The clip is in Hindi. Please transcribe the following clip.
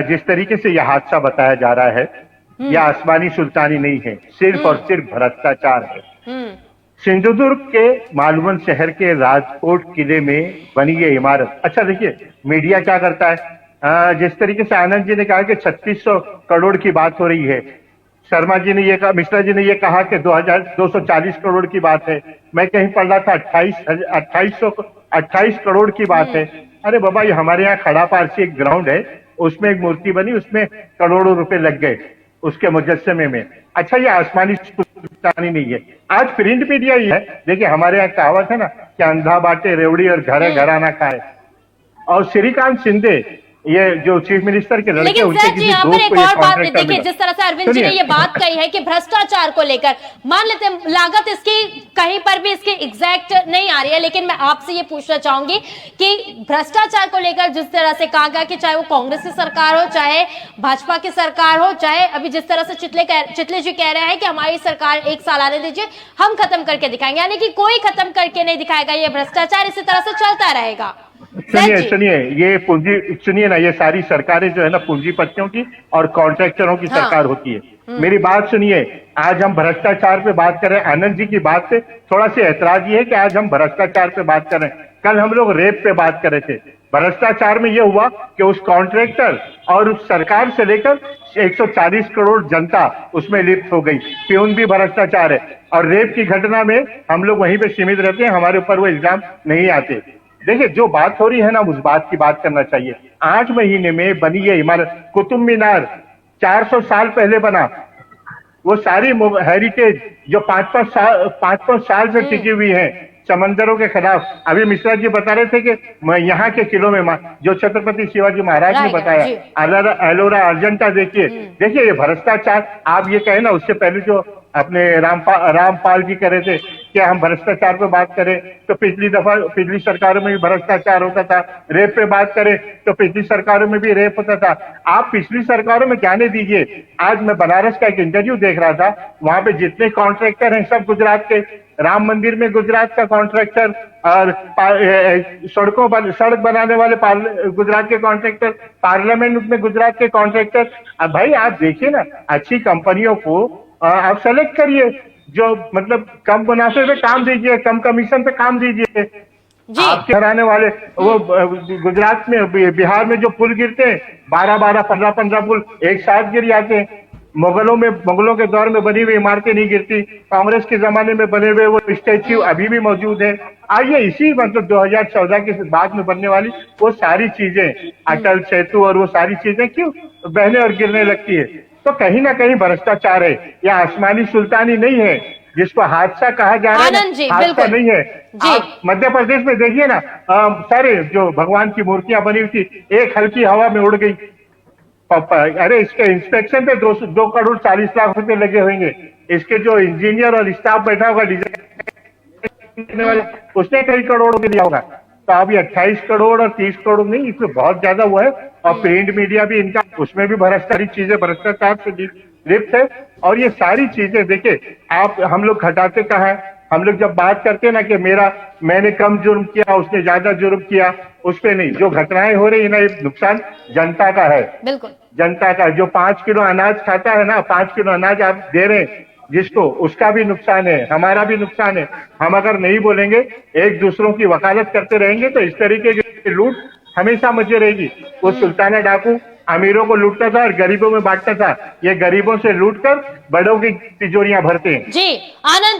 जिस तरीके से यह हादसा बताया जा रहा है, यह आसमानी सुल्तानी नहीं है, सिर्फ और सिर्फ भ्रष्टाचार है। सिंधुदुर्ग के मालवन शहर के राजकोट किले में बनी ये इमारत, अच्छा देखिए मीडिया क्या करता है, जिस तरीके से आनंद जी ने कहा कि 3600 करोड़ की बात हो रही है, शर्मा जी ने ये कहा, मिश्रा जी ने ये कहा कि 2240 करोड़ की बात है, मैं कहीं पढ़ रहा था 28 करोड़ की बात है। अरे बाबा, ये हमारे यहाँ खड़ा पारसी एक ग्राउंड है, उसमें एक मूर्ति बनी, उसमें करोड़ों रुपए लग गए उसके मुजस्समे में। अच्छा, ये आसमानी सुल्तानी नहीं है। आज प्रिंट मीडिया ही है। देखिए हमारे यहाँ कहावत है ना कि अंधा बाटे रेवड़ी और घरे घराना खाए। और श्रीकांत शिंदे, ये जो चीफ मिनिस्टर के लड़के, लेकिन सर जी यहाँ पर एक और बात देखिए, जिस तरह से अरविंद जी ने ये बात कही है कि भ्रष्टाचार को लेकर मान लेते हैं लागत इसकी कहीं पर भी इसकी एग्जैक्ट नहीं आ रही है, लेकिन मैं आपसे ये पूछना चाहूंगी कि भ्रष्टाचार को लेकर जिस तरह से कहा गया कि चाहे वो कांग्रेस की सरकार हो, चाहे भाजपा की सरकार हो, चाहे अभी जिस तरह से चितले जी कह रहे हैं कि हमारी सरकार 1 साल आने दीजिए, हम खत्म करके दिखाएंगे, यानी कि कोई खत्म करके नहीं दिखाएगा, ये भ्रष्टाचार इसी तरह से चलता रहेगा। सुनिए ये पूंजी, सुनिए ना, ये सारी सरकारें जो है ना पूंजीपतियों की और कॉन्ट्रैक्टरों की सरकार होती है। मेरी बात सुनिए, आज हम भ्रष्टाचार पे बात कर रहे हैं। आनंद जी की बात पे थोड़ा सा ऐतराज ये है कि आज हम भ्रष्टाचार पे बात कर रहे हैं, कल हम लोग रेप पे बात कर रहे थे। भ्रष्टाचार में ये हुआ कि उस कॉन्ट्रैक्टर और उस सरकार से लेकर 140 करोड़ जनता उसमें लिप्त हो गई। प्यून भी भ्रष्टाचार है। और रेप की घटना में हम लोग वहीं पे सीमित रहते हैं, हमारे ऊपर वो इल्जाम नहीं आते। देखिए जो बात हो रही है ना, उस बात की बात करना चाहिए। 8 महीने में बनी ये इमारत, कुतुब मीनार 400 साल पहले बना, वो सारी हेरिटेज जो 5-5 साल से टिकी हुई है समंदरों के खिलाफ। अभी मिश्रा जी बता रहे थे कि यहाँ के किलों में जो छत्रपति शिवाजी महाराज ने बताया, एलोरा अजंता, देखिए ये भ्रष्टाचार। आप ये कहे ना, उससे पहले जो अपने रामपाल जी कह रहे थे कि हम भ्रष्टाचार पे बात करें तो पिछली सरकारों में भी भ्रष्टाचार होता था, रेप पे बात करें तो पिछली सरकारों में भी रेप होता था। आप पिछली सरकारों में जाने दीजिए। आज मैं बनारस का एक इंटरव्यू देख रहा था, वहां पे जितने कॉन्ट्रैक्टर हैं सब गुजरात के। राम मंदिर में गुजरात का कॉन्ट्रैक्टर, और सड़क बनाने वाले गुजरात के कॉन्ट्रैक्टर, पार्लियामेंट में गुजरात के कॉन्ट्रैक्टर। अब भाई आप देखिए ना, अच्छी कंपनियों को आप सेलेक्ट करिए, जो मतलब कम मुनाफे पे काम दीजिए, कम कमीशन पे काम दीजिए। आपके हराने वाले वो गुजरात में, बिहार में जो पुल गिरते हैं 12-12, 15-15 पुल एक साथ गिर जाते हैं। मुगलों के दौर में बनी हुई इमारतें नहीं गिरती, कांग्रेस के जमाने में बने हुए वो स्टैच्यू अभी भी मौजूद है। आइए इसी मतलब 2014 के बाद में बनने वाली वो सारी चीजें, अटल सेतु और वो सारी चीजें क्यों बहने और गिरने लगती है? तो कहीं ना कहीं भ्रष्टाचार है। यह आसमानी सुल्तानी नहीं है जिसको हादसा कहा जा रहा है, हादसा नहीं है। आप मध्य प्रदेश में देखिए ना, सारे जो भगवान की मूर्तियां बनी हुई थी, एक हल्की हवा में उड़ गई। अरे इसके इंस्पेक्शन पे 2 करोड़ 40 लाख रुपए लगे होंगे। इसके जो इंजीनियर और स्टाफ बैठा होगा डिजाइन वाला, उसने कई करोड़ों के लिया होगा। तो अब ये 28 करोड़ और 30 करोड़ नहीं, इसमें बहुत ज्यादा हुआ है। और प्रिंट मीडिया भी इनका, उसमें भी भ्रष्टाचार से लिप्त है। और ये सारी चीजें देखिए, आप हम लोग घटाते कहाँ है? हम लोग जब बात करते हैं ना कि मैंने कम जुर्म किया, उसने ज्यादा जुर्म किया, उस पे नहीं। जो घटनाएं हो रही है ना, ये नुकसान जनता का है, बिल्कुल जनता का। जो 5 किलो अनाज खाता है ना, 5 किलो अनाज आप दे रहे हैं जिसको, उसका भी नुकसान है, हमारा भी नुकसान है। हम अगर नहीं बोलेंगे, एक दूसरों की वकालत करते रहेंगे, तो इस तरीके की लूट हमेशा मची रहेगी। वो सुल्ताना डाकू अमीरों को लूटता था और गरीबों में बांटता था। ये गरीबों से लूट कर बड़ों की तिजोरियां भरते हैं। जी आनंद।